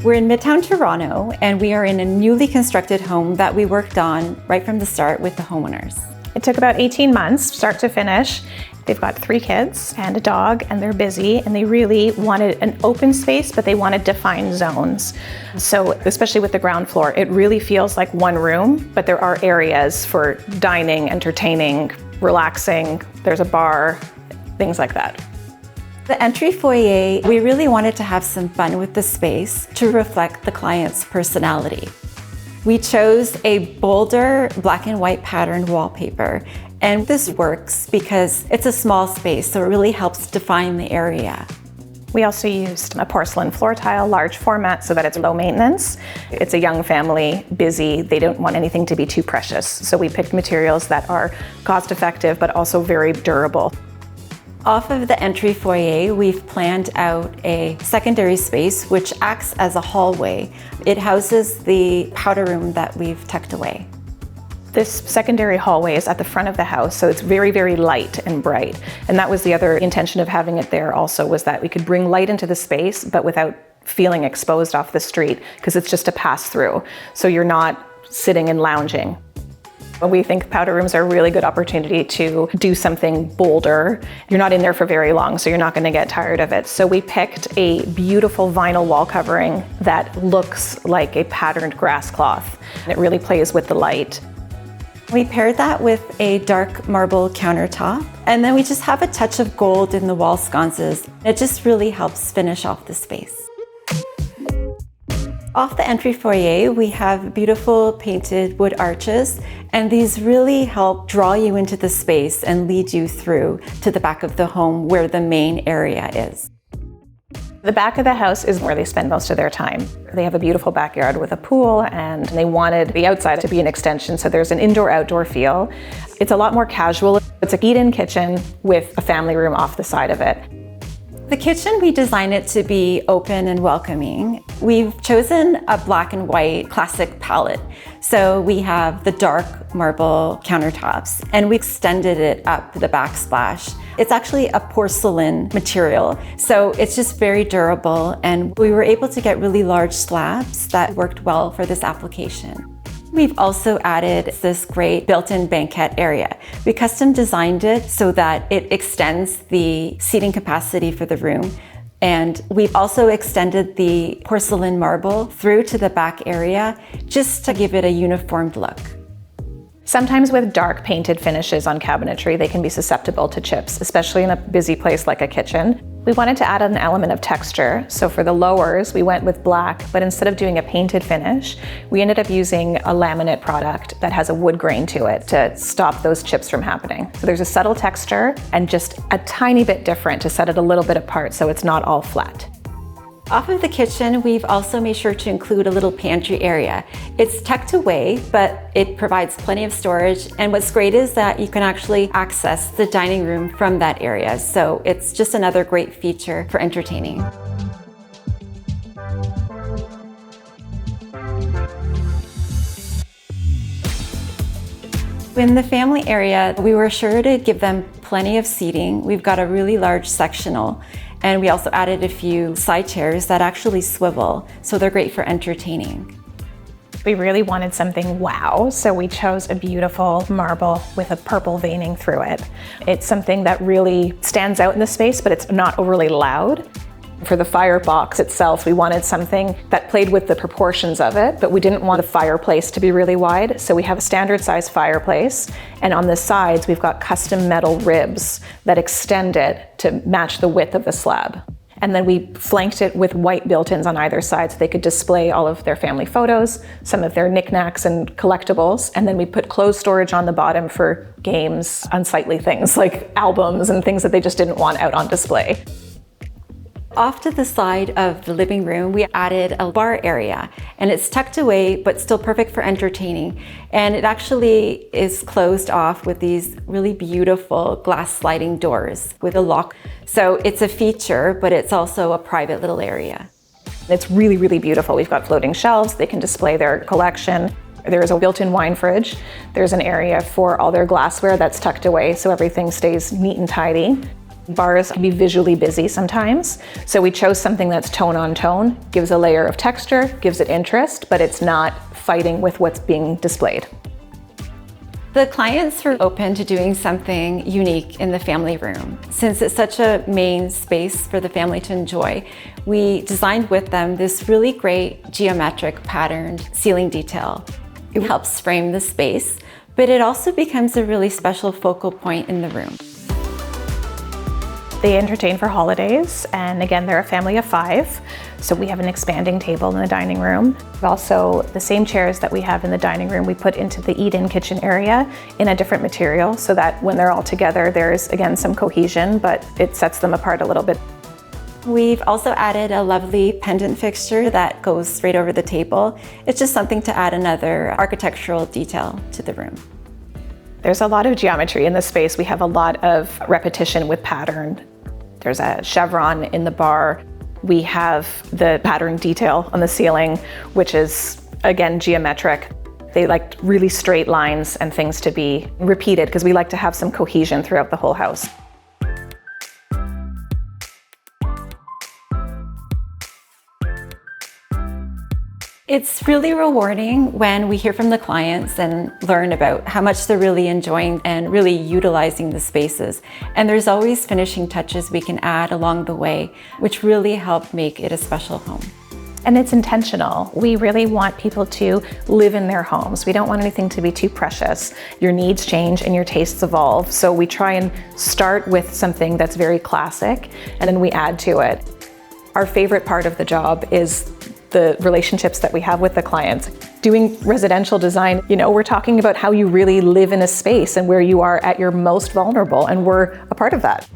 We're in Midtown Toronto, and we are in a newly constructed home that we worked on right from the start with the homeowners. It took about 18 months, start to finish. They've got 3 kids and a dog, and they're busy, and they really wanted an open space, but they wanted defined zones. So especially with the ground floor, it really feels like one room, but there are areas for dining, entertaining, relaxing. There's a bar, things like that. The entry foyer, we really wanted to have some fun with the space to reflect the client's personality. We chose a bolder black and white patterned wallpaper, and this works because it's a small space, so it really helps define the area. We also used a porcelain floor tile, large format, so that it's low maintenance. It's a young family, busy, they don't want anything to be too precious. So we picked materials that are cost effective, but also very durable. Off of the entry foyer, we've planned out a secondary space which acts as a hallway. It houses the powder room that we've tucked away. This secondary hallway is at the front of the house, so it's very, very light and bright. And that was the other intention of having it there also, was that we could bring light into the space, but without feeling exposed off the street, because it's just a pass through. So you're not sitting and lounging. We think powder rooms are a really good opportunity to do something bolder. You're not in there for very long, so you're not going to get tired of it. So we picked a beautiful vinyl wall covering that looks like a patterned grass cloth. It really plays with the light. We paired that with a dark marble countertop, and then we just have a touch of gold in the wall sconces. It just really helps finish off the space. Off the entry foyer, we have beautiful painted wood arches, and these really help draw you into the space and lead you through to the back of the home where the main area is. The back of the house is where they spend most of their time. They have a beautiful backyard with a pool, and they wanted the outside to be an extension, so there's an indoor-outdoor feel. It's a lot more casual. It's a eat-in kitchen with a family room off the side of it. The kitchen, we designed it to be open and welcoming. We've chosen a black and white classic palette. So we have the dark marble countertops, and we extended it up the backsplash. It's actually a porcelain material, so it's just very durable, and we were able to get really large slabs that worked well for this application. We've also added this great built-in banquette area. We custom designed it so that it extends the seating capacity for the room. And we've also extended the porcelain marble through to the back area just to give it a uniformed look. Sometimes with dark painted finishes on cabinetry, they can be susceptible to chips, especially in a busy place like a kitchen. We wanted to add an element of texture, so for the lowers, we went with black, but instead of doing a painted finish, we ended up using a laminate product that has a wood grain to it to stop those chips from happening. So there's a subtle texture and just a tiny bit different to set it a little bit apart so it's not all flat. Off of the kitchen, we've also made sure to include a little pantry area. It's tucked away, but it provides plenty of storage. And what's great is that you can actually access the dining room from that area. So it's just another great feature for entertaining. In the family area, we were sure to give them plenty of seating. We've got a really large sectional, and we also added a few side chairs that actually swivel, so they're great for entertaining. We really wanted something wow, so we chose a beautiful marble with a purple veining through it. It's something that really stands out in the space, but it's not overly loud. For the firebox itself, we wanted something that played with the proportions of it, but we didn't want the fireplace to be really wide, so we have a standard size fireplace, and on the sides we've got custom metal ribs that extend it to match the width of the slab. And then we flanked it with white built-ins on either side so they could display all of their family photos, some of their knickknacks and collectibles, and then we put clothes storage on the bottom for games, unsightly things like albums and things that they just didn't want out on display. Off to the side of the living room, we added a bar area, and it's tucked away but still perfect for entertaining. And it actually is closed off with these really beautiful glass sliding doors with a lock. So it's a feature, but it's also a private little area. It's really, really beautiful. We've got floating shelves, they can display their collection. There's a built-in wine fridge. There's an area for all their glassware that's tucked away so everything stays neat and tidy. Bars can be visually busy sometimes, so we chose something that's tone on tone, gives a layer of texture, gives it interest, but it's not fighting with what's being displayed. The clients were open to doing something unique in the family room. Since it's such a main space for the family to enjoy, we designed with them this really great geometric patterned ceiling detail. It helps frame the space, but it also becomes a really special focal point in the room. They entertain for holidays, and again, they're a family of 5, so we have an expanding table in the dining room. Also, the same chairs that we have in the dining room, we put into the eat-in kitchen area in a different material so that when they're all together, there's again some cohesion, but it sets them apart a little bit. We've also added a lovely pendant fixture that goes right over the table. It's just something to add another architectural detail to the room. There's a lot of geometry in this space. We have a lot of repetition with pattern. There's a chevron in the bar. We have the pattern detail on the ceiling, which is, again, geometric. They like really straight lines and things to be repeated because we like to have some cohesion throughout the whole house. It's really rewarding when we hear from the clients and learn about how much they're really enjoying and really utilizing the spaces. And there's always finishing touches we can add along the way, which really help make it a special home. And it's intentional. We really want people to live in their homes. We don't want anything to be too precious. Your needs change and your tastes evolve. So we try and start with something that's very classic, and then we add to it. Our favorite part of the job is the relationships that we have with the clients. Doing residential design, we're talking about how you really live in a space and where you are at your most vulnerable, and we're a part of that.